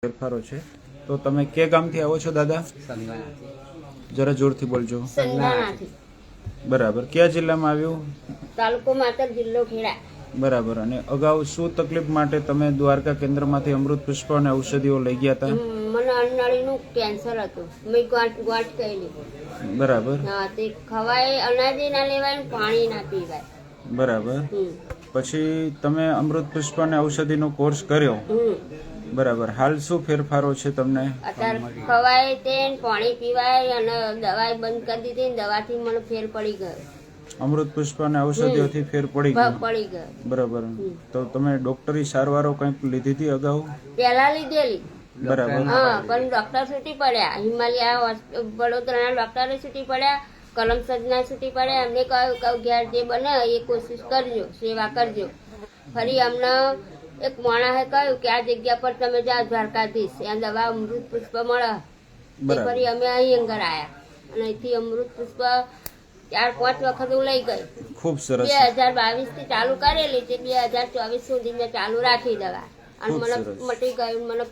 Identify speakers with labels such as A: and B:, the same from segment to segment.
A: ફેરફારો છે તો તમે કે ગામથી આવો છો દાદા? જરા જોરથી બોલજો.
B: સંધાણાથી.
A: બરાબર. કયા જિલ્લામાં આવ્યું?
B: તાલુકો માતર, જિલ્લો ખેડા.
A: બરાબર. અને અગાઉ શું તકલીફ માટે તમે દ્વારકા કેન્દ્રમાંથી અમૃત પુષ્પ અને ઔષધિઓ લઈ ગયા હતા?
B: મને અન્નનળીનું કેન્સર હતું. મેં ગાંઠ કહેલી.
A: બરાબર.
B: હા, તે ખવાય, અનાજ ના લેવાય, પાણી ના પીવાય.
A: બરાબર. પછી તમે અમૃત પુષ્પ અને ઔષધિનો કોર્સ કર્યો. બરાબર. હાલ શું ફેરફારો છે તમને?
B: અત્યારે ખવાય તે પાણી પીવાય અને દવાઈ બંધ કરી દીધી. દવાથી મને ફેર પડી ગયો.
A: અમૃત પુષ્પ અને ઔષધિઓથી ફેર પડી ગયો.
B: પડી ગયો.
A: બરાબર. તો તમે ડોક્ટરી સારવારો કંઈક લીધી હતી અગાઉ?
B: પેલા લીધેલી.
A: બરાબર.
B: હા, પણ ડોક્ટર છૂટી પડ્યા. હિમાલય વડોદરાના ડોક્ટરે છૂટી પડ્યા. કલમસદના છૂટી પડ્યા. એમને કહ્યું ઘેર જે બને એ કોશિશ કરજો, સેવા કરજો. ફરી અમને એક માણસે કહ્યું કે આ જગ્યા પર તમે જાઓ દ્વારકાધીશ, ત્યાં દવા અમૃત પુષ્પ મળે. ફરી અમે અહીં આગળ આવ્યા અને અહીંથી અમૃત પુષ્પ 4-5 વખત હું લઈ ગઈ.
A: ખૂબ સરસ.
B: 2022 થી ચાલુ કરેલી છે. 2024 સુધી મેં ચાલુ રાખી દવા અને મને મટી ગયું. મને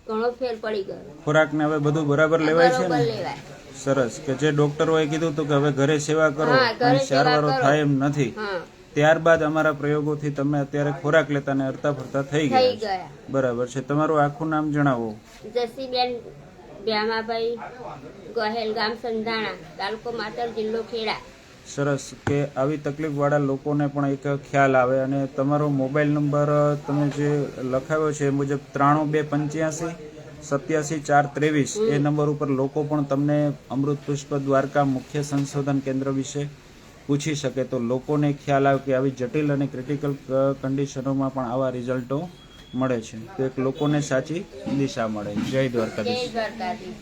B: ઘણો ફેર પડી ગયો.
A: ખોરાક ને હવે બધું બરાબર લેવાય છે ને?
B: લેવાય.
A: સરસ. કે જે ડોક્ટરોએ કીધું હતું કે હવે ઘરે સેવા કરો અને સારવારો થાય એમ નથી, ત્યારબાદ અમારા પ્રયોગોથી તમે અત્યારે ખોરાક લેતા ને હરતા ફરતા થઈ ગયા. બરાબર છે. તમારું આખું નામ જણાવો.
B: જસીબેન ભ્યામાભાઈ ગોહેલ, ગામ સંધાણા, તાલુકો માતર, જિલ્લો ખેડા.
A: સરસ. કે આવી તકલીફ વાળા લોકોને પણ એક ખ્યાલ આવે. અને તમારો મોબાઈલ નંબર તમે જે લખાવ્યો છે એ મુજબ 9285874423 એ નંબર ઉપર લોકો પણ તમને અમૃત પુષ્પ દ્વારકા મુખ્ય સંશોધન કેન્દ્ર વિશે પૂછી શકે, તો લોકોને ખ્યાલ આવે કે આવી જટિલ અને ક્રિટિકલ કન્ડિશનોમાં પણ આવા રિઝલ્ટો મળે છે. તો એક લોકોને સાચી દિશા મળે. જય દ્વારકાધીશ.
B: જય દ્વારકાધીશ.